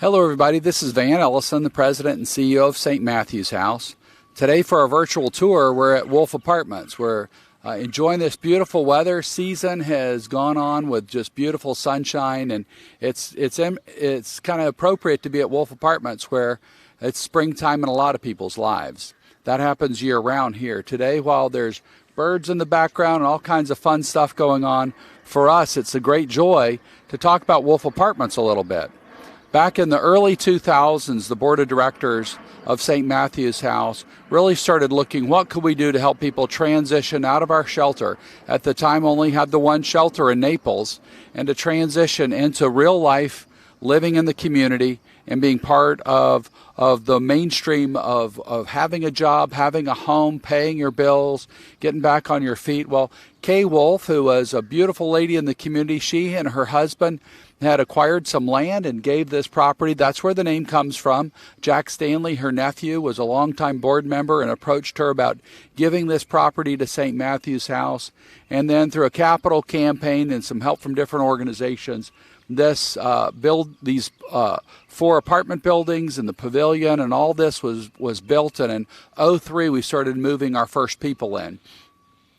Hello everybody, this is Vann Ellison, the President and CEO of St. Matthew's House. Today for our virtual tour, we're at Wolfe Apartments. We're enjoying this beautiful weather. Season has gone on with just beautiful sunshine, and it's kind of appropriate to be at Wolfe Apartments where it's springtime in a lot of people's lives. That happens year round here. Today, while there's birds in the background and all kinds of fun stuff going on, for us it's a great joy to talk about Wolfe Apartments a little bit. Back in the early 2000s, the board of directors of St. Matthew's House really started looking, what could we do to help people transition out of our shelter? At the time, only had the one shelter in Naples, and to transition into real life, living in the community, and being part of the mainstream of having a job, having a home, paying your bills, getting back on your feet. Well, Kay Wolfe, who was a beautiful lady in the community, she and her husband had acquired some land and gave this property. That's where the name comes from. Jack Stanley, her nephew, was a longtime board member and approached her about giving this property to St. Matthew's House. And then through a capital campaign and some help from different organizations, these 4 apartment buildings and the pavilion and all this was built. And in 2003, we started moving our first people in.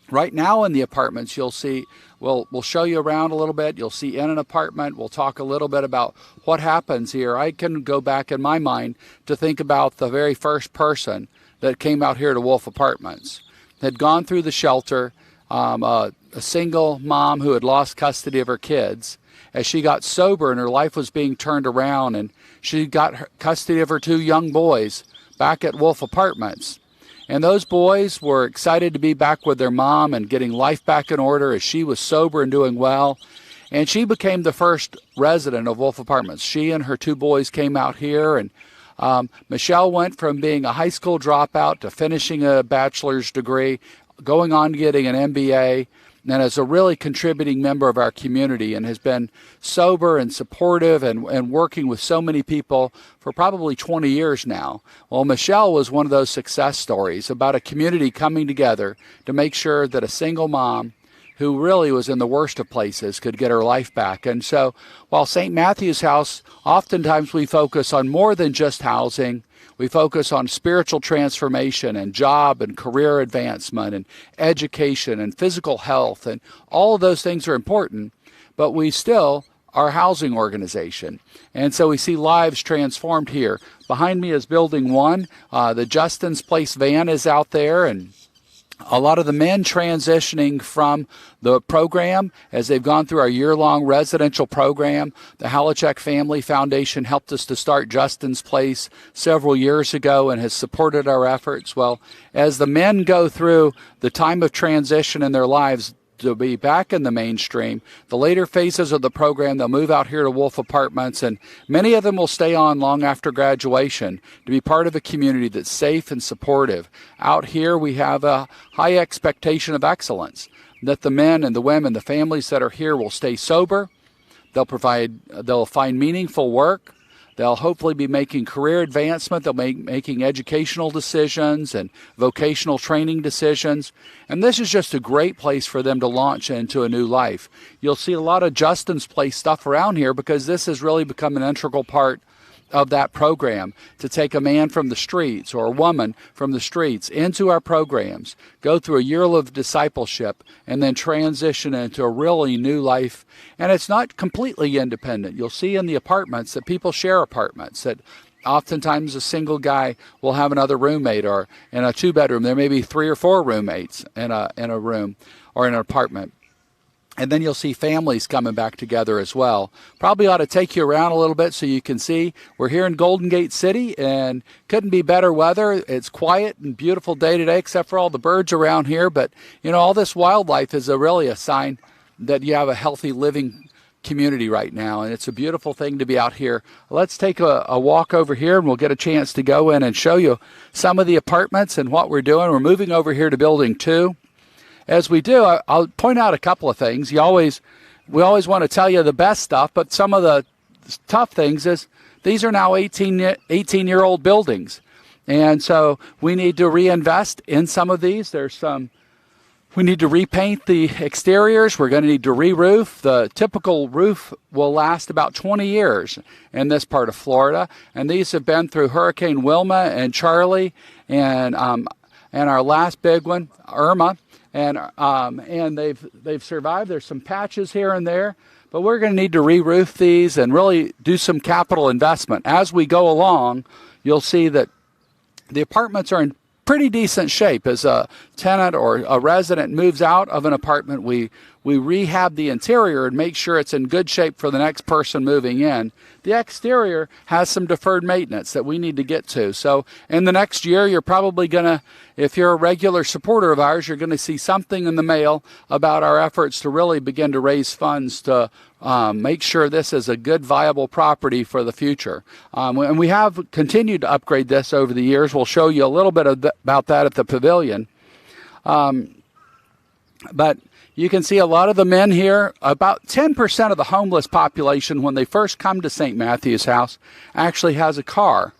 Right now in the apartments, you'll see, we'll show you around a little bit. You'll see in an apartment. We'll talk a little bit about what happens here. I can go back in my mind to think about the very first person that came out here to Wolfe Apartments. Had gone through the shelter, a single mom who had lost custody of her kids. As she got sober and her life was being turned around, and she got custody of her 2 young boys back at Wolfe Apartments. And those boys were excited to be back with their mom and getting life back in order as she was sober and doing well. And she became the first resident of Wolfe Apartments. She and her 2 boys came out here, and Michelle went from being a high school dropout to finishing a bachelor's degree, going on to getting an MBA, and is a really contributing member of our community and has been sober and supportive and working with so many people for probably 20 years now. Well, Michelle was one of those success stories about a community coming together to make sure that a single mom who really was in the worst of places could get her life back. And so while St. Matthew's House, oftentimes we focus on more than just housing. We focus on spiritual transformation and job and career advancement and education and physical health, and all of those things are important, but we still are a housing organization. And so we see lives transformed here. Behind me is Building 1. The Justin's Place van is out there, and a lot of the men transitioning from the program as they've gone through our year-long residential program. The Halachek Family Foundation helped us to start Justin's Place several years ago and has supported our efforts. Well, as the men go through the time of transition in their lives to be back in the mainstream, the later phases of the program, they'll move out here to Wolfe Apartments, and many of them will stay on long after graduation to be part of a community that's safe and supportive. Out here, we have a high expectation of excellence, that the men and the women, the families that are here will stay sober, they'll find meaningful work, they'll hopefully be making career advancement. They'll be making educational decisions and vocational training decisions. And this is just a great place for them to launch into a new life. You'll see a lot of Justin's Place stuff around here because this has really become an integral part of that program, to take a man from the streets or a woman from the streets into our programs, go through a year of discipleship, and then transition into a really new life. And it's not completely independent. You'll see in the apartments that people share apartments, that oftentimes a single guy will have another roommate, or in a 2-bedroom, there may be 3 or 4 roommates in a room or in an apartment. And then you'll see families coming back together as well. Probably ought to take you around a little bit so you can see. We're here in Golden Gate City, and couldn't be better weather. It's quiet and beautiful day today, except for all the birds around here. But, you know, all this wildlife is really a sign that you have a healthy living community right now, and it's a beautiful thing to be out here. Let's take a walk over here, and we'll get a chance to go in and show you some of the apartments and what we're doing. We're moving over here to Building 2. As we do, I'll point out a couple of things. We always want to tell you the best stuff, but some of the tough things is these are now 18-year-old buildings. And so we need to reinvest in some of these. There's some We need to repaint the exteriors. We're going to need to re-roof. The typical roof will last about 20 years in this part of Florida, and these have been through Hurricane Wilma and Charlie, and our last big one, Irma, and they've survived. There's some patches here and there, but we're going to need to re-roof these and really do some capital investment. As we go along, you'll see that the apartments are in pretty decent shape. As a tenant or a resident moves out of an apartment, we rehab the interior and make sure it's in good shape for the next person moving in. The exterior has some deferred maintenance that we need to get to. So in the next year, you're probably going to, if you're a regular supporter of ours, you're going to see something in the mail about our efforts to really begin to raise funds to make sure this is a good, viable property for the future. And we have continued to upgrade this over the years. We'll show you a little bit about that at the pavilion. But you can see a lot of the men here. About 10% of the homeless population, when they first come to St. Matthew's House, actually has a car.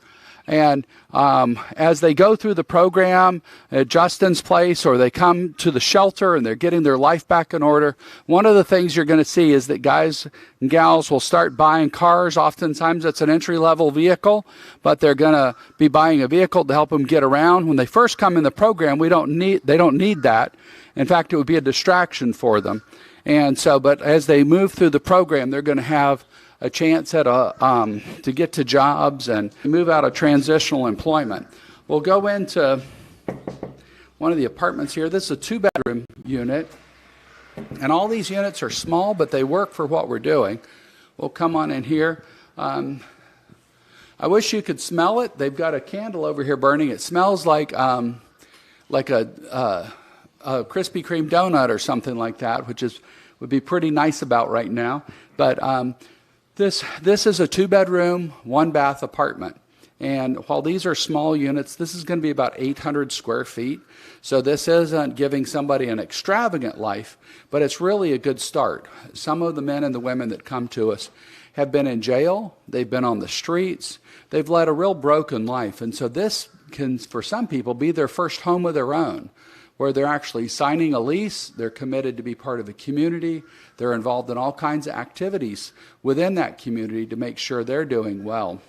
And as they go through the program at Justin's place, or they come to the shelter and they're getting their life back in order, one of the things you're going to see is that guys and gals will start buying cars. Oftentimes it's an entry-level vehicle, but they're going to be buying a vehicle to help them get around. When they first come in the program, they don't need that. In fact, it would be a distraction for them. And so, but as they move through the program, they're going to have a chance at to get to jobs and move out of transitional employment. We'll go into one of the apartments here. This is a 2-bedroom unit, and all these units are small, but they work for what we're doing. We'll come on in here. I wish you could smell it. They've got a candle over here burning. It smells like a Krispy Kreme donut or something like that, which would be pretty nice about right now. But this is a 2-bedroom, 1-bath apartment. And while these are small units, this is going to be about 800 square feet. So this isn't giving somebody an extravagant life, but it's really a good start. Some of the men and the women that come to us have been in jail. They've been on the streets. They've led a real broken life. And so this can, for some people, be their first home of their own, where they're actually signing a lease, they're committed to be part of a community, they're involved in all kinds of activities within that community to make sure they're doing well.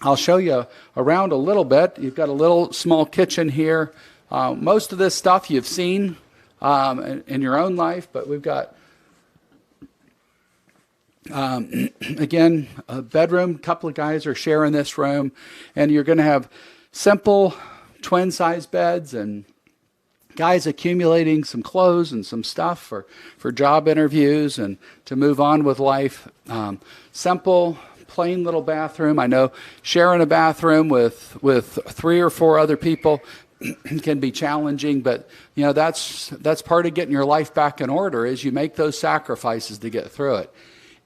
I'll show you around a little bit. You've got a little small kitchen here. Most of this stuff you've seen in your own life, but we've got, again, a bedroom. A couple of guys are sharing this room, and you're going to have simple twin-size beds and guys accumulating some clothes and some stuff for job interviews and to move on with life. Simple, plain little bathroom. I know sharing a bathroom with 3 or 4 other people can be challenging, but you know that's part of getting your life back in order, is you make those sacrifices to get through it.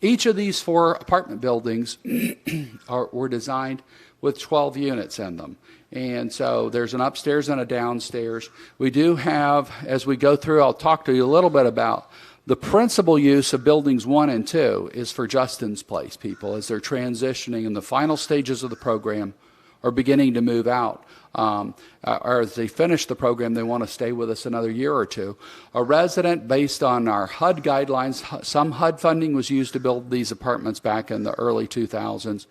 Each of these 4 apartment buildings were designed with 12 units in them. And so there's an upstairs and a downstairs. We do have, as we go through, I'll talk to you a little bit about the principal use of buildings 1 and 2 is for Justin's place people as they're transitioning in the final stages of the program or beginning to move out. Or as they finish the program, they want to stay with us another year or two. A resident, based on our HUD guidelines, some HUD funding was used to build these apartments back in the early 2000s.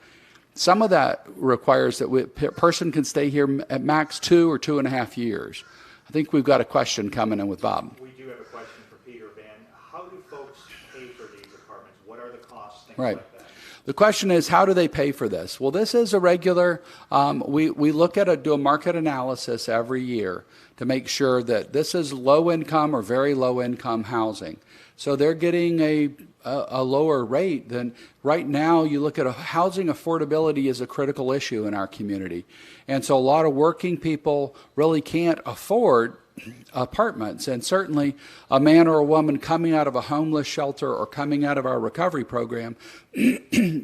Some of that requires that a person can stay here at max 2 or 2.5 years. I think we've got a question coming in with Bob. We do have a question for Peter, Vann. How do folks pay for these apartments? What are the costs, things Right. like that? The question is, how do they pay for this? Well, this is a regular, we look at do a market analysis every year to make sure that this is low income or very low income housing. So they're getting a lower rate than right now. You look at housing affordability is a critical issue in our community. And so a lot of working people really can't afford apartments. And certainly a man or a woman coming out of a homeless shelter or coming out of our recovery program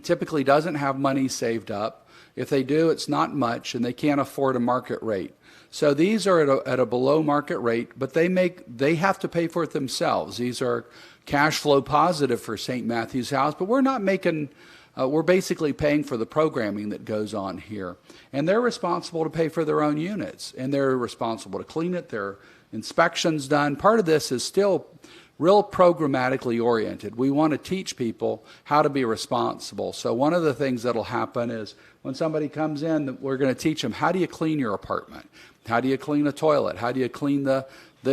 typically doesn't have money saved up. If they do, it's not much, and they can't afford a market rate. So these are at a below market rate, but they have to pay for it themselves. These are cash flow positive for St. Matthew's House, but we're not making, we're basically paying for the programming that goes on here. And they're responsible to pay for their own units, and they're responsible to clean it. They're inspections done. Part of this is still real programmatically oriented. We want to teach people how to be responsible. So one of the things that'll happen is when somebody comes in, we're going to teach them, how do you clean your apartment? How do you clean a toilet? How do you clean the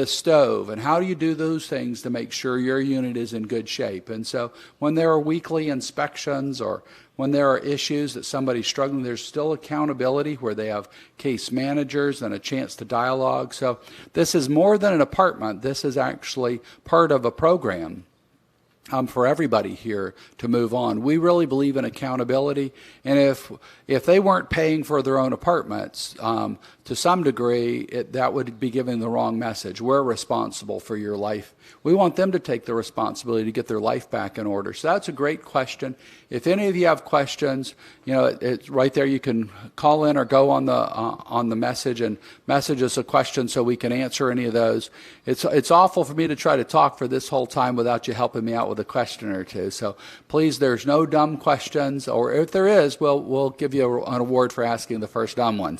stove? And how do you do those things to make sure your unit is in good shape? And so when there are weekly inspections or when there are issues that somebody's struggling, there's still accountability where they have case managers and a chance to dialogue. So this is more than an apartment. This is actually part of a program for everybody here to move on. We really believe in accountability, and if they weren't paying for their own apartments, to some degree, that would be giving the wrong message. We're responsible for your life. We want them to take the responsibility to get their life back in order. So that's a great question. If any of you have questions, it's right there. You can call in or go on the message and message us a question so we can answer any of those. It's awful for me to try to talk for this whole time without you helping me out with a question or two. So please, there's no dumb questions, or if there is, we'll give you an award for asking the first dumb one.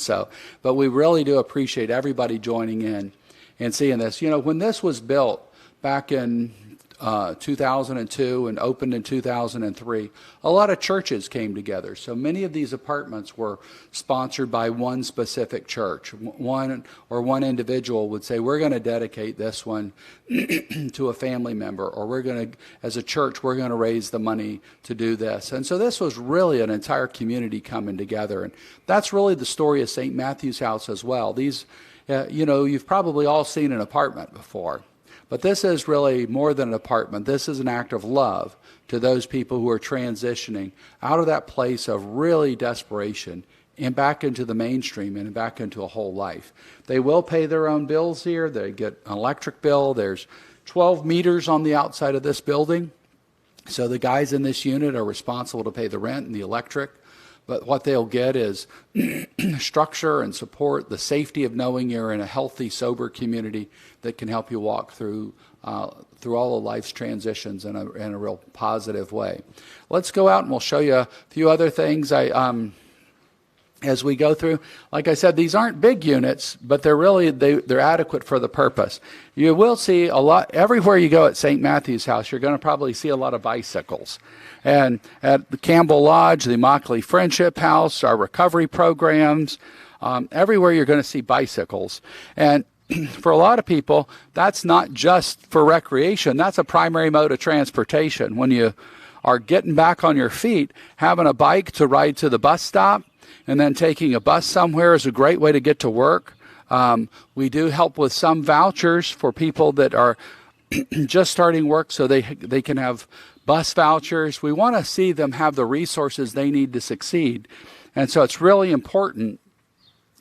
But we really do appreciate everybody joining in and seeing this. When this was built back in 2002 and opened in 2003, a lot of churches came together. So many of these apartments were sponsored by one specific church. One individual would say, we're going to dedicate this one to a family member, or as a church, we're going to raise the money to do this. And so this was really an entire community coming together. And that's really the story of St. Matthew's House as well. These, you've probably all seen an apartment before. But this is really more than an apartment. This is an act of love to those people who are transitioning out of that place of really desperation and back into the mainstream and back into a whole life. They will pay their own bills here. They get an electric bill. There's 12 meters on the outside of this building. So the guys in this unit are responsible to pay the rent and the electric. But what they'll get is structure and support, the safety of knowing you're in a healthy, sober community that can help you walk through all of life's transitions in a real positive way. Let's go out and we'll show you a few other things. As we go through, like I said, these aren't big units, but they're adequate for the purpose. You will see a lot everywhere you go at St. Matthew's House. You're going to probably see a lot of bicycles. And at the Campbell Lodge, the Immokalee Friendship House, our recovery programs, everywhere you're going to see bicycles. And for a lot of people, that's not just for recreation. That's a primary mode of transportation. When you are getting back on your feet, having a bike to ride to the bus stop, and then taking a bus somewhere is a great way to get to work. We do help with some vouchers for people that are just starting work so they can have bus vouchers. We want to see them have the resources they need to succeed. And so it's really important.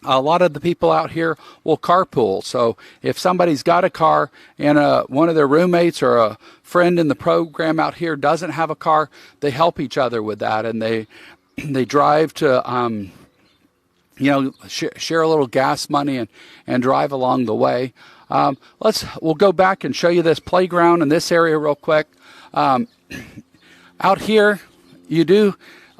A lot of the people out here will carpool. So if somebody's got a car and one of their roommates or a friend in the program out here doesn't have a car, they help each other with that. And they drive to, share a little gas money and drive along the way. We'll go back and show you this playground in this area real quick. Out here,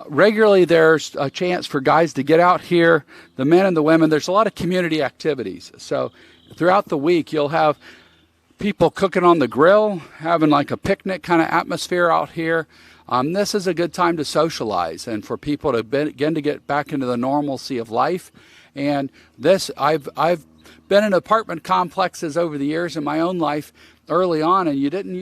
regularly there's a chance for guys to get out here, the men and the women. There's a lot of community activities. So throughout the week, you'll have people cooking on the grill, having like a picnic kind of atmosphere out here. This is a good time to socialize and for people to begin to get back into the normalcy of life. And I've been in apartment complexes over the years in my own life early on, and you didn't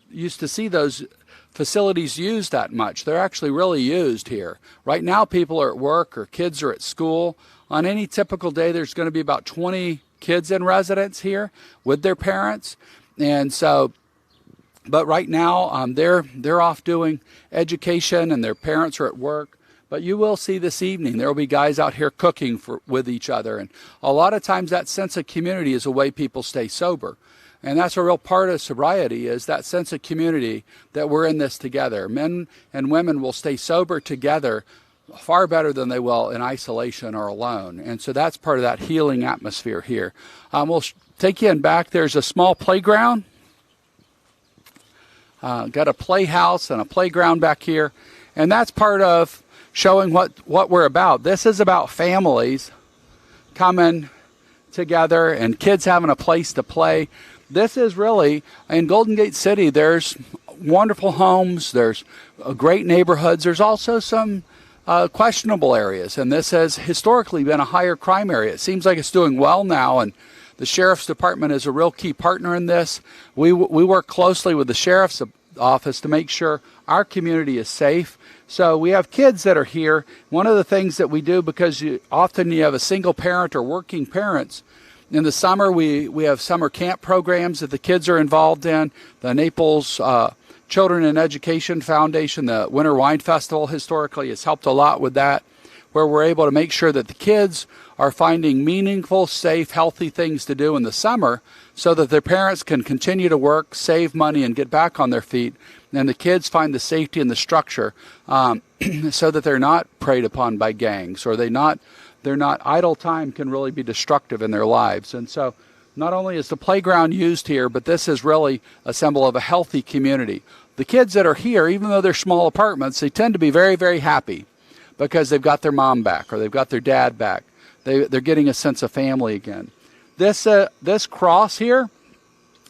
used to see those facilities used that much. They're actually really used here. Right now, people are at work or kids are at school. On any typical day, there's going to be about 20 kids in residence here with their parents. And so, but right now, they're off doing education and their parents are at work. But you will see this evening, there will be guys out here cooking with each other. And a lot of times that sense of community is a way people stay sober. And that's a real part of sobriety, is that sense of community, that we're in this together. Men and women will stay sober together far better than they will in isolation or alone. And so that's part of that healing atmosphere here. We'll take you in back. There's a small playground. Got a playhouse and a playground back here. And that's part of showing what we're about. This is about families coming together and kids having a place to play. This is really, in Golden Gate City, there's wonderful homes, there's great neighborhoods, there's also some questionable areas, and this has historically been a higher crime area. It seems like it's doing well now, and the Sheriff's Department is a real key partner in this. We work closely with the Sheriff's Office to make sure our community is safe. So we have kids that are here. One of the things that we do, because often you have a single parent or working parents, in the summer we have summer camp programs that the kids are involved in. The Naples Children in Education Foundation, the Winter Wine Festival historically has helped a lot with that, where we're able to make sure that the kids are finding meaningful, safe, healthy things to do in the summer so that their parents can continue to work, save money, and get back on their feet. And the kids find the safety and the structure so that they're not preyed upon by gangs, or they're not idle time can really be destructive in their lives. And so not only is the playground used here, but this is really a symbol of a healthy community. The kids that are here, even though they're small apartments, they tend to be very, very happy because they've got their mom back or they've got their dad back. They're getting a sense of family again. This cross here,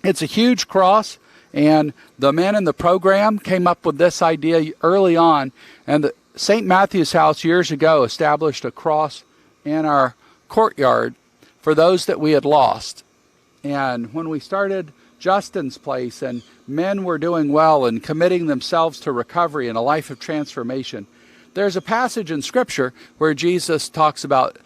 it's a huge cross, and the men in the program came up with this idea early on, and the St. Matthew's House years ago established a cross in our courtyard for those that we had lost. And when we started Justin's place and men were doing well and committing themselves to recovery and a life of transformation, there's a passage in Scripture where Jesus talks about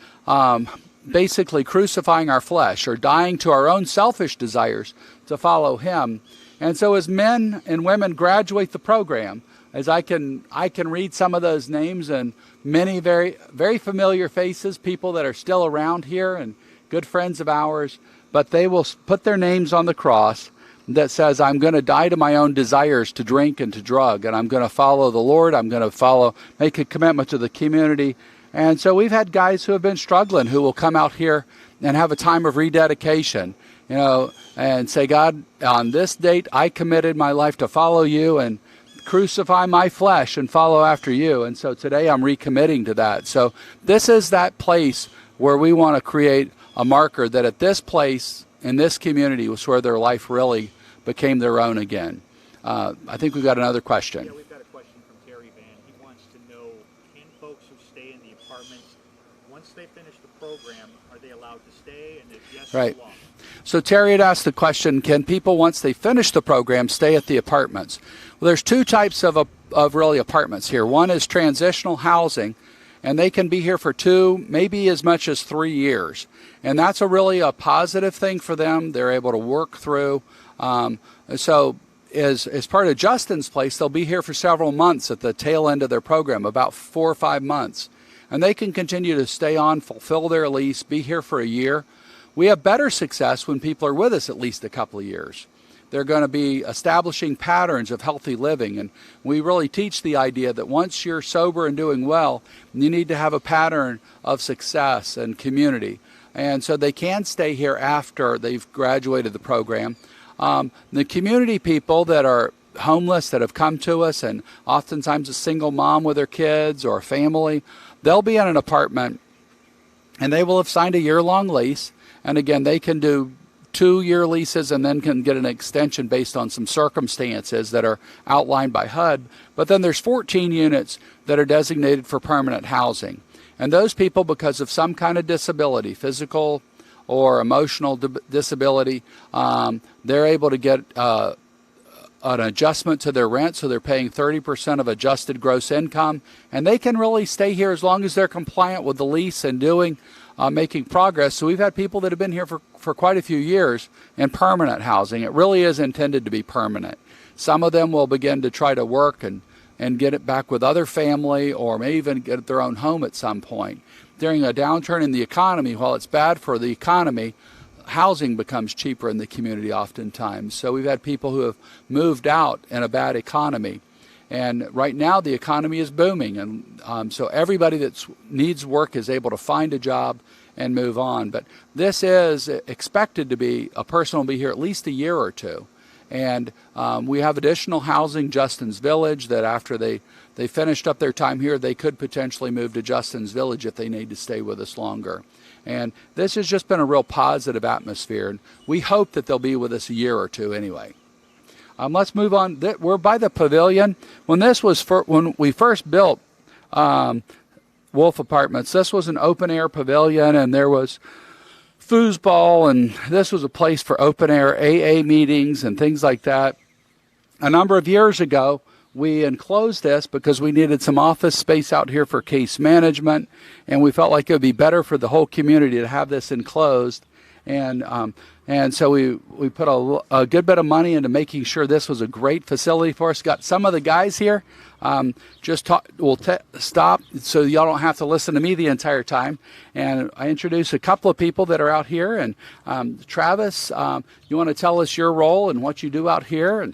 basically crucifying our flesh or dying to our own selfish desires to follow him. And so as men and women graduate the program, as I can read some of those names and many very, very familiar faces, people that are still around here and good friends of ours, but they will put their names on the cross that says, I'm going to die to my own desires to drink and to drug, and I'm going to follow the Lord. I'm going to make a commitment to the community. And so we've had guys who have been struggling who will come out here and have a time of rededication, and say, God, on this date, I committed my life to follow you and crucify my flesh and follow after you. And so today I'm recommitting to that. So this is that place where we want to create a marker that at this place, in this community, was where their life really became their own again. I think we've got another question. Yeah, we've got a question from Terry Vann. He wants to know, can folks who stay in the apartments, once they finish the program, are they allowed to stay? And if yes, right. how long? So Terry had asked the question, can people, once they finish the program, stay at the apartments? Well, there's two types of really apartments here. One is transitional housing, and they can be here for 2, maybe as much as 3 years. And that's really a positive thing for them. They're able to work through. So as part of Justin's place, they'll be here for several months at the tail end of their program, about 4 or 5 months. And they can continue to stay on, fulfill their lease, be here for a year. We have better success when people are with us at least a couple of years. They're going to be establishing patterns of healthy living. And we really teach the idea that once you're sober and doing well, you need to have a pattern of success and community. And so they can stay here after they've graduated the program. The community people that are homeless that have come to us, and oftentimes a single mom with their kids or a family, they'll be in an apartment and they will have signed a year-long lease. And again, they can do 2-year leases and then can get an extension based on some circumstances that are outlined by HUD. But then there's 14 units that are designated for permanent housing. And those people, because of some kind of disability, physical or emotional disability, they're able to get an adjustment to their rent, so they're paying 30% of adjusted gross income. And they can really stay here as long as they're compliant with the lease and making progress. So we've had people that have been here for quite a few years in permanent housing. It really is intended to be permanent. Some of them will begin to try to work and get it back with other family, or may even get their own home at some point. During a downturn in the economy, while it's bad for the economy, housing becomes cheaper in the community oftentimes. So we've had people who have moved out in a bad economy. And right now the economy is booming, and so everybody that needs work is able to find a job and move on. But this is expected to be, a person will be here at least a year or two. And we have additional housing, Justin's Village, that after they finished up their time here, they could potentially move to Justin's Village if they need to stay with us longer. And this has just been a real positive atmosphere, and we hope that they'll be with us a year or two anyway. Let's move on. We're by the pavilion. When we first built Wolfe Apartments, this was an open air pavilion, and there was foosball, and this was a place for open air AA meetings and things like that. A number of years ago, we enclosed this because we needed some office space out here for case management, and we felt like it would be better for the whole community to have this enclosed. And so we put a good bit of money into making sure this was a great facility for us. Got some of the guys here. We'll stop so y'all don't have to listen to me the entire time. And I introduce a couple of people that are out here. And Travis, you want to tell us your role and what you do out here?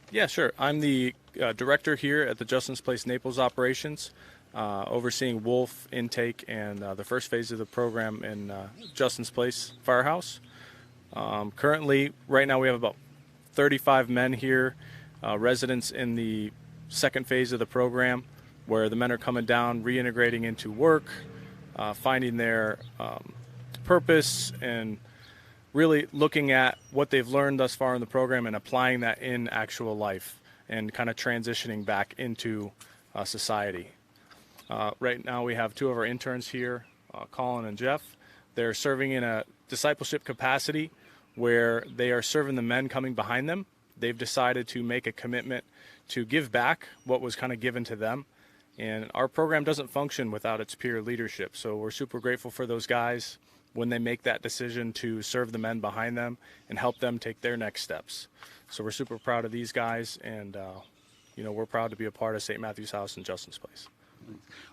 Yeah, sure. I'm the director here at the Justin's Place Naples operations, overseeing Wolfe intake and the first phase of the program in Justin's Place Firehouse. Currently, right now we have about 35 men here, residents in the second phase of the program, where the men are coming down, reintegrating into work, finding their purpose, and really looking at what they've learned thus far in the program and applying that in actual life and kind of transitioning back into society. Right now we have two of our interns here, Colin and Jeff. They're serving in a discipleship capacity where they are serving the men coming behind them. They've decided to make a commitment to give back what was kind of given to them. And our program doesn't function without its peer leadership. So we're super grateful for those guys when they make that decision to serve the men behind them and help them take their next steps. So we're super proud of these guys, and we're proud to be a part of St. Matthew's House and Justin's Place.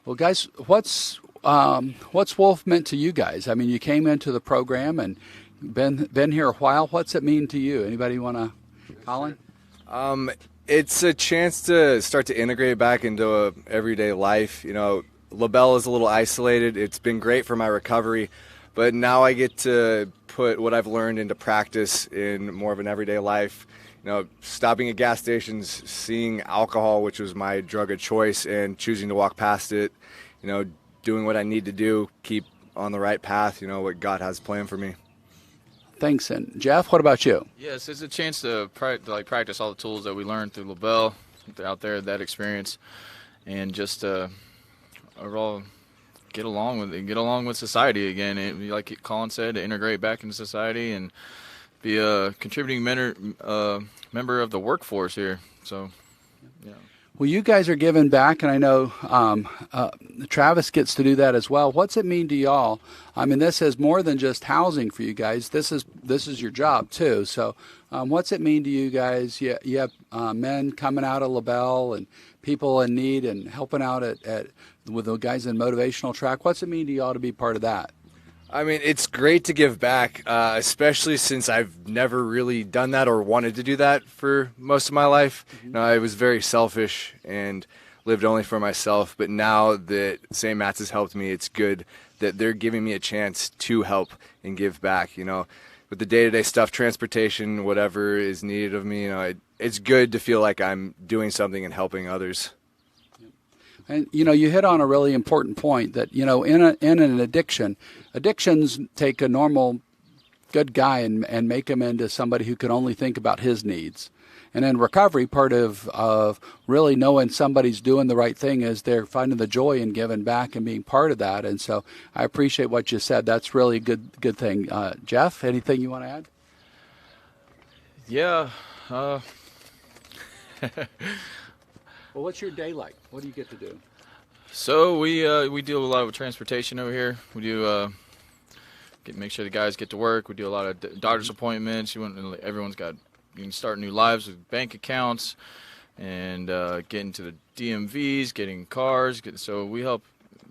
Well, guys, what's Wolfe meant to you guys? I mean, you came into the program and been here a while. What's it mean to you? Anybody want to, Colin? It's a chance to start to integrate back into everyday life. You know, LaBelle is a little isolated. It's been great for my recovery, but now I get to put what I've learned into practice in more of an everyday life. You know, stopping at gas stations, seeing alcohol, which was my drug of choice, and choosing to walk past it. You know, doing what I need to do, keep on the right path. You know, what God has planned for me. Thanks. And Jeff, what about you? Yes, it's a chance to practice all the tools that we learned through LaBelle out there, that experience, and just overall get along with society again. And like Colin said, to integrate back into society and be a contributing member of the workforce here. So, yeah. Well, you guys are giving back, and I know Travis gets to do that as well. What's it mean to y'all? I mean, this is more than just housing for you guys. This is your job too. So, what's it mean to you guys? You have men coming out of LaBelle and people in need and helping out with the guys in motivational track. What's it mean to y'all to be part of that? I mean, it's great to give back, especially since I've never really done that or wanted to do that for most of my life. You know, I was very selfish and lived only for myself. But now that St. Matt's has helped me, it's good that they're giving me a chance to help and give back. You know, with the day-to-day stuff, transportation, whatever is needed of me, you know, it's good to feel like I'm doing something and helping others. And, you know, you hit on a really important point that, you know, in an addiction, addictions take a normal good guy and make him into somebody who can only think about his needs. And in recovery, part of really knowing somebody's doing the right thing is they're finding the joy in giving back and being part of that. And so I appreciate what you said. That's really a good thing. Jeff, anything you want to add? Yeah. Well, what's your day like? What do you get to do? So we do a lot of transportation over here. We do make sure the guys get to work. We do a lot of doctor's appointments. You can start new lives with bank accounts and getting to the DMVs, getting cars. So we help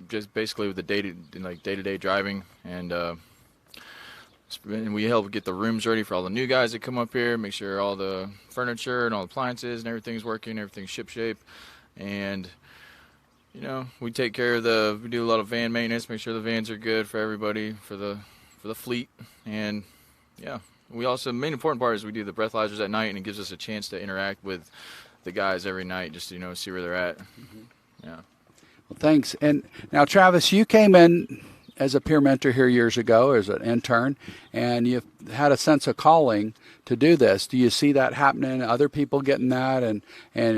just basically with the day-to-day driving, and we help get the rooms ready for all the new guys that come up here. Make sure all the furniture and all the appliances and everything's working, everything's shipshape, and you know, we take care of we do a lot of van maintenance, make sure the vans are good for everybody, for the fleet, and yeah, We also, the main important part is we do the breathalyzers at night, and it gives us a chance to interact with the guys every night, just to see where they're at. Yeah. Well, thanks. And now, Travis, you came in as a peer mentor here years ago as an intern, and you've had a sense of calling to do this. Do you see that happening? Other people getting that? And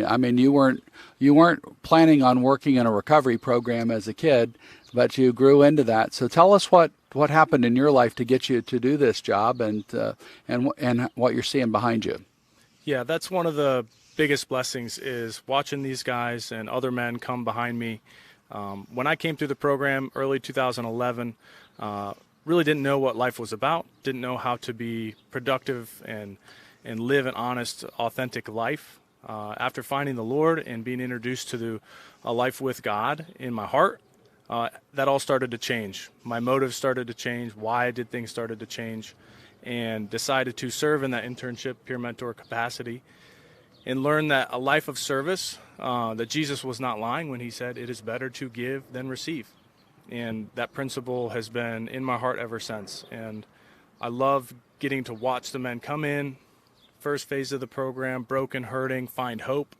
I mean, you weren't planning on working in a recovery program as a kid, but you grew into that. So tell us what happened in your life to get you to do this job, and what you're seeing behind you. Yeah, that's one of the biggest blessings, is watching these guys and other men come behind me. When I came through the program early 2011, really didn't know what life was about, didn't know how to be productive and live an honest, authentic life. After finding the Lord and being introduced to a life with God in my heart, that all started to change. My motives started to change, why I did things started to change, and decided to serve in that internship peer mentor capacity, and learn that a life of service, that Jesus was not lying when he said it is better to give than receive. And that principle has been in my heart ever since. And I love getting to watch the men come in, first phase of the program, broken, hurting, find hope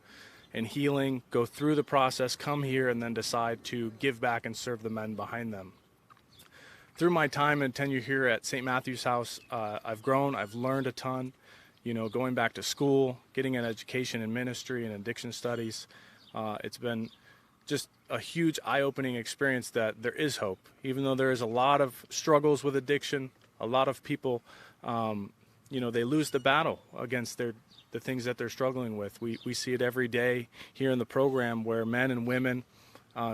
and healing, go through the process, come here, and then decide to give back and serve the men behind them. Through my time and tenure here at St. Matthew's House, I've grown, I've learned a ton. Going back to school, getting an education in ministry and addiction studies. It's been just a huge eye-opening experience that there is hope. Even though there is a lot of struggles with addiction, a lot of people, they lose the battle against the things that they're struggling with. We see it every day here in the program, where men and women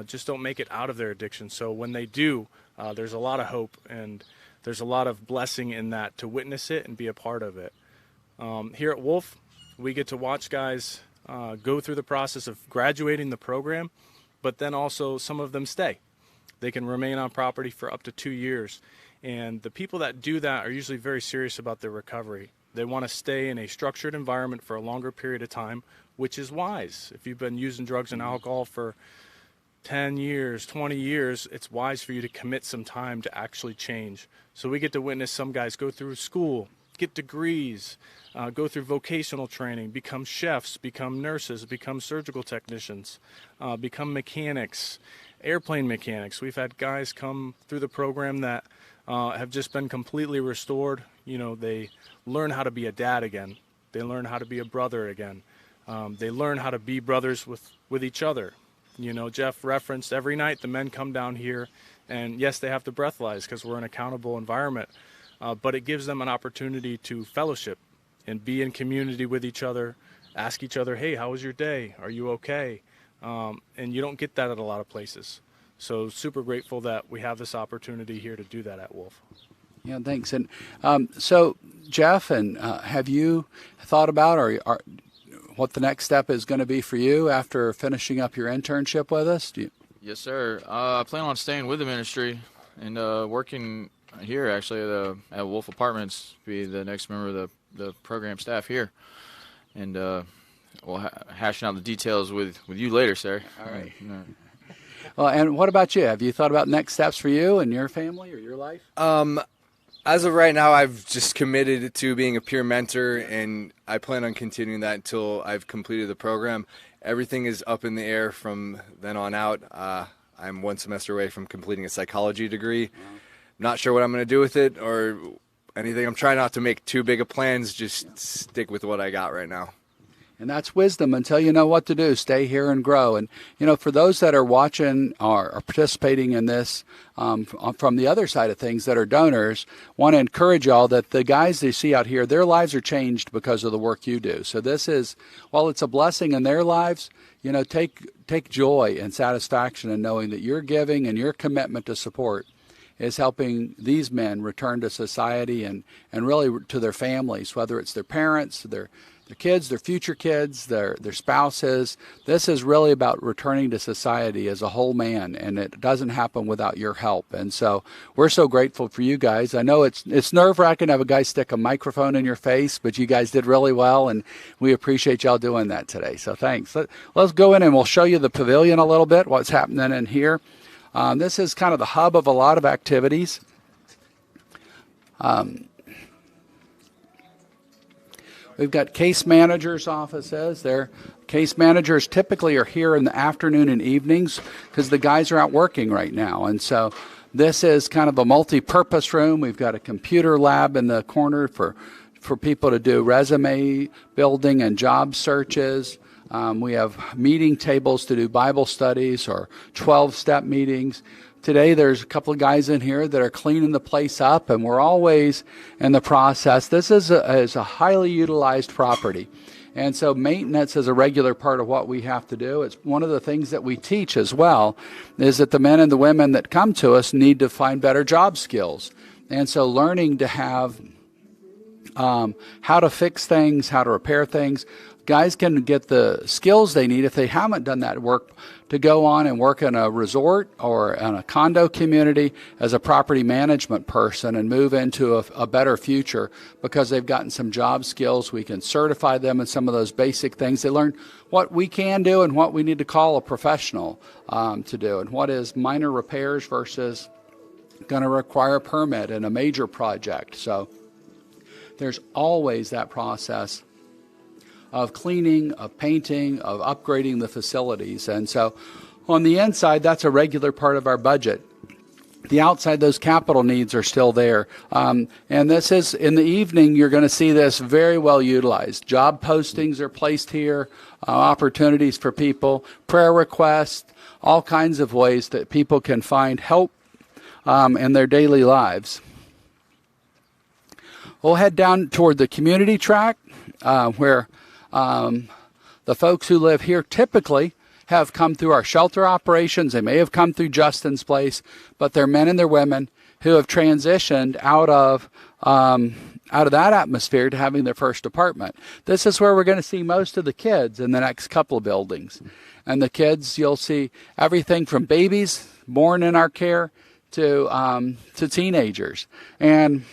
just don't make it out of their addiction. So when they do, there's a lot of hope, and there's a lot of blessing in that, to witness it and be a part of it. Here at Wolfe, we get to watch guys go through the process of graduating the program, but then also some of them stay. They can remain on property for up to 2 years. And the people that do that are usually very serious about their recovery. They want to stay in a structured environment for a longer period of time, which is wise. If you've been using drugs and alcohol for 10 years, 20 years, it's wise for you to commit some time to actually change. So we get to witness some guys go through school, get degrees, go through vocational training, become chefs, become nurses, become surgical technicians, become mechanics, airplane mechanics. We've had guys come through the program that have just been completely restored. They learn how to be a dad again. They learn how to be a brother again. They learn how to be brothers with each other. Jeff referenced every night the men come down here, and yes, they have to breathalyze because we're an accountable environment, but it gives them an opportunity to fellowship and be in community with each other, ask each other, hey, how was your day? Are you okay? And you don't get that at a lot of places. So super grateful that we have this opportunity here to do that at Wolfe. Yeah, thanks. And so, Jeff, and have you thought about what the next step is going to be for you after finishing up your internship with us? Yes, sir. I plan on staying with the ministry and working here, actually, at Wolfe Apartments, be the next member of the program staff here. And we'll hashing out the details with you later, sir. All right. Well, and what about you? Have you thought about next steps for you and your family or your life? As of right now, I've just committed to being a peer mentor, and I plan on continuing that until I've completed the program. Everything is up in the air from then on out. I'm one semester away from completing a psychology degree. Not sure what I'm going to do with it or anything. I'm trying not to make too big of plans, just stick with what I got right now. And that's wisdom. Until you know what to do, stay here and grow. And, for those that are watching or are participating in this from the other side of things that are donors, want to encourage y'all that the guys they see out here, their lives are changed because of the work you do. So this is, while it's a blessing in their lives, take joy and satisfaction in knowing that your giving and your commitment to support is helping these men return to society and really to their families, whether it's their parents, their kids, their future kids, their spouses. This is really about returning to society as a whole man, and it doesn't happen without your help. And so we're so grateful for you guys. I know it's nerve-wracking to have a guy stick a microphone in your face, but you guys did really well, and we appreciate y'all doing that today. So thanks. Let's go in and we'll show you the pavilion a little bit, what's happening in here. This is kind of the hub of a lot of activities. We've got case managers' offices. Their case managers typically are here in the afternoon and evenings because the guys are out working right now. And so this is kind of a multi-purpose room. We've got a computer lab in the corner for people to do resume building and job searches. We have meeting tables to do Bible studies or 12-step meetings. Today there's a couple of guys in here that are cleaning the place up, and we're always in the process. This is a highly utilized property. And so maintenance is a regular part of what we have to do. It's one of the things that we teach as well, is that the men and the women that come to us need to find better job skills. And so learning to have how to fix things, how to repair things. Guys can get the skills they need if they haven't done that work to go on and work in a resort or in a condo community as a property management person and move into a better future because they've gotten some job skills. We can certify them in some of those basic things. They learn what we can do and what we need to call a professional to do, and what is minor repairs versus going to require a permit in a major project. So there's always that process of cleaning, of painting, of upgrading the facilities. And so on the inside, that's a regular part of our budget. The outside, those capital needs are still there. And this is, in the evening, you're going to see this very well utilized. Job postings are placed here, opportunities for people, prayer requests, all kinds of ways that people can find help in their daily lives. We'll head down toward the community track where the folks who live here typically have come through our shelter operations. They may have come through Justin's Place, but they're men and they're women who have transitioned out of that atmosphere to having their first apartment. This is where we're going to see most of the kids in the next couple of buildings. And the kids, you'll see everything from babies born in our care to teenagers. And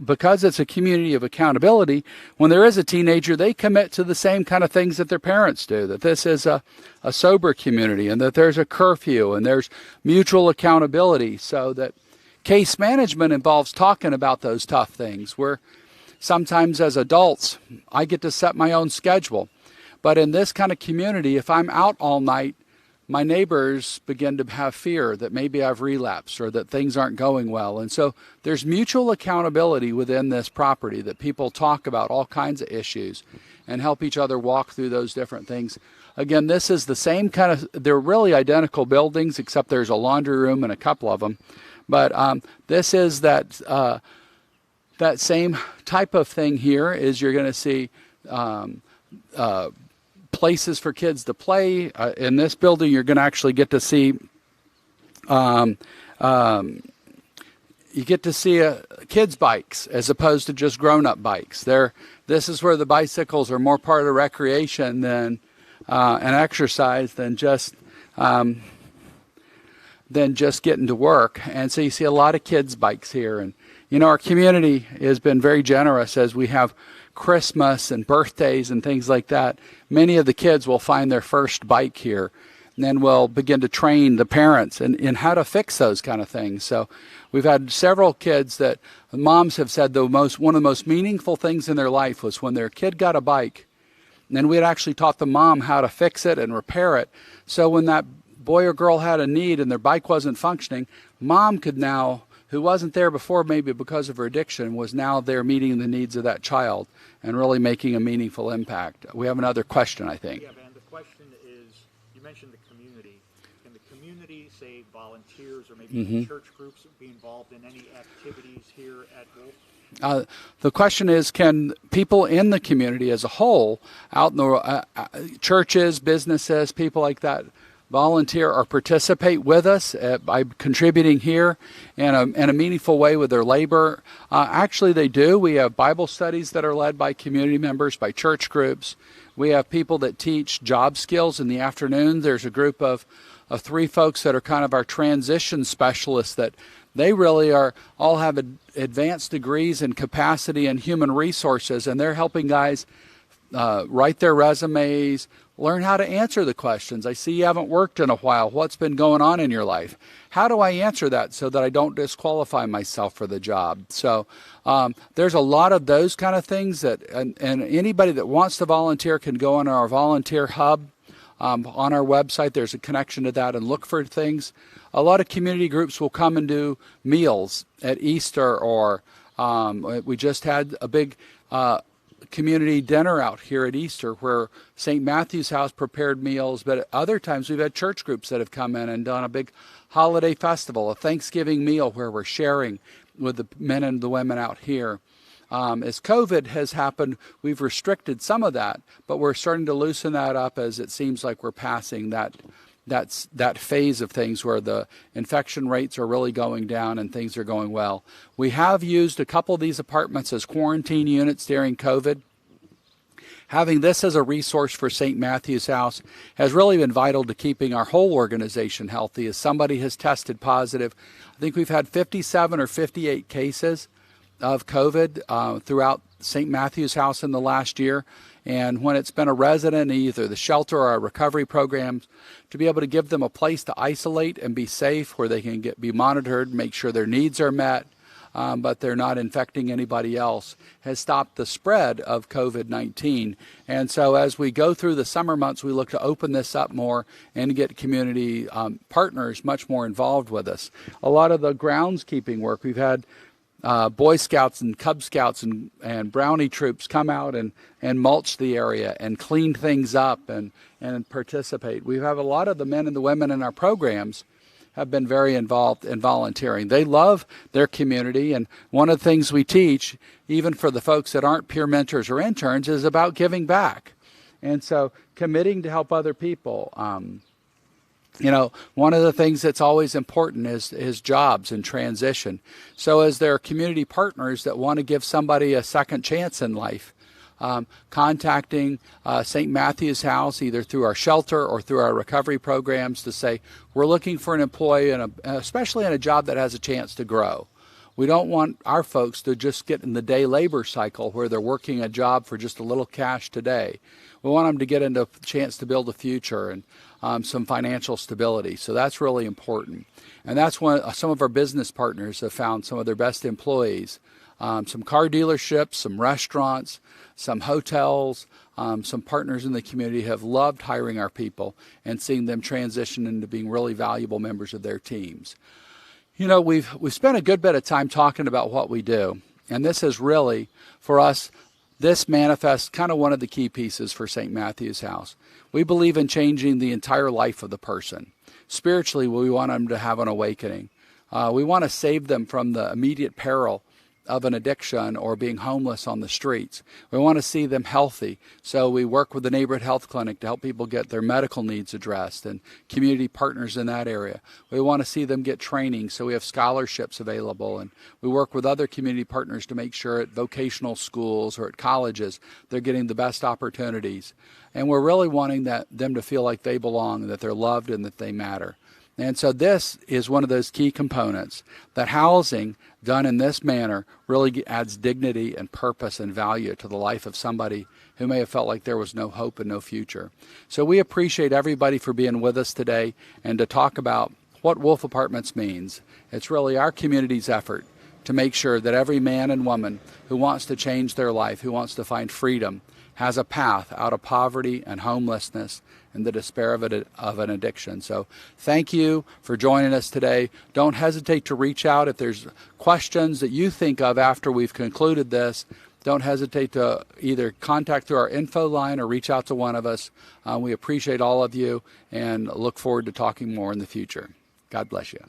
because it's a community of accountability, when there is a teenager, they commit to the same kind of things that their parents do, that this is a sober community and that there's a curfew and there's mutual accountability. So that case management involves talking about those tough things, where sometimes as adults, I get to set my own schedule. But in this kind of community, if I'm out all night, my neighbors begin to have fear that maybe I've relapsed or that things aren't going well. And so there's mutual accountability within this property, that people talk about all kinds of issues and help each other walk through those different things. Again, this is the same kind of, they're really identical buildings, except there's a laundry room and a couple of them. But this is that same type of thing here. Is you're going to see places for kids to play. In this building, you're going to actually get to see kids' bikes as opposed to just grown-up bikes. This is where the bicycles are more part of recreation than an exercise than just getting to work. And so you see a lot of kids' bikes here. And our community has been very generous as we have Christmas and birthdays and things like that. Many of the kids will find their first bike here, and then we'll begin to train the parents in how to fix those kind of things. So we've had several kids that moms have said one of the most meaningful things in their life was when their kid got a bike, and then we had actually taught the mom how to fix it and repair it. So when that boy or girl had a need and their bike wasn't functioning, mom could now, who wasn't there before maybe because of her addiction, was now there meeting the needs of that child and really making a meaningful impact. We have another question, I think. Yeah, Van, the question is, you mentioned the community. Can the community, say volunteers or maybe church groups, be involved in any activities here at Wolfe? The question is, can people in the community as a whole, out in the churches, businesses, people like that, volunteer or participate with us by contributing here in a meaningful way with their labor? Actually, they do. We have Bible studies that are led by community members, by church groups. We have people that teach job skills in the afternoon. There's a group of 3 folks that are kind of our transition specialists that they really all have advanced degrees in capacity and human resources, and they're helping guys write their resumes, learn how to answer the questions. I see you haven't worked in a while. What's been going on in your life? How do I answer that so that I don't disqualify myself for the job? So there's a lot of those kind of things that, and anybody that wants to volunteer can go on our volunteer hub on our website. There's a connection to that and look for things. A lot of community groups will come and do meals at Easter, or we just had a big community dinner out here at Easter where St. Matthew's House prepared meals, but at other times we've had church groups that have come in and done a big holiday festival, a Thanksgiving meal where we're sharing with the men and the women out here. As COVID has happened, we've restricted some of that, but we're starting to loosen that up as it seems like we're passing that phase of things where the infection rates are really going down and things are going well. We have used a couple of these apartments as quarantine units during COVID. Having this as a resource for St. Matthew's House has really been vital to keeping our whole organization healthy. As somebody has tested positive, I think we've had 57 or 58 cases of COVID throughout St. Matthew's House in the last year. And when it's been a resident in either the shelter or our recovery programs, to be able to give them a place to isolate and be safe where they can be monitored, make sure their needs are met, but they're not infecting anybody else, has stopped the spread of COVID-19. And so as we go through the summer months, we look to open this up more and get community partners much more involved with us. A lot of the groundskeeping work, we've had Boy Scouts and Cub Scouts and Brownie troops come out and mulch the area and clean things up and participate. We have a lot of the men and the women in our programs have been very involved in volunteering. They love their community, and one of the things we teach, even for the folks that aren't peer mentors or interns, is about giving back. And so committing to help other people. One of the things that's always important is jobs and transition. So as there are community partners that want to give somebody a second chance in life, contacting St. Matthew's House either through our shelter or through our recovery programs to say, we're looking for an employee, especially in a job that has a chance to grow. We don't want our folks to just get in the day labor cycle where they're working a job for just a little cash today. We want them to get into a chance to build a future and some financial stability. So that's really important. And that's when some of our business partners have found some of their best employees. Some car dealerships, some restaurants, some hotels, some partners in the community have loved hiring our people and seeing them transition into being really valuable members of their teams. We've spent a good bit of time talking about what we do. And this is really, for us, this manifests kind of one of the key pieces for St. Matthew's House. We believe in changing the entire life of the person. Spiritually, we want them to have an awakening. We want to save them from the immediate peril of an addiction or being homeless on the streets. We want to see them healthy. So we work with the neighborhood health clinic to help people get their medical needs addressed and community partners in that area. We want to see them get training, so we have scholarships available. And we work with other community partners to make sure at vocational schools or at colleges they're getting the best opportunities. And we're really wanting them to feel like they belong, that they're loved, and that they matter. And so this is one of those key components, that housing done in this manner really adds dignity and purpose and value to the life of somebody who may have felt like there was no hope and no future. So we appreciate everybody for being with us today and to talk about what Wolfe Apartments means. It's really our community's effort to make sure that every man and woman who wants to change their life, who wants to find freedom, has a path out of poverty and homelessness and the despair of an addiction. So thank you for joining us today. Don't hesitate to reach out if there's questions that you think of after we've concluded this. Don't hesitate to either contact through our info line or reach out to one of us. We appreciate all of you and look forward to talking more in the future. God bless you.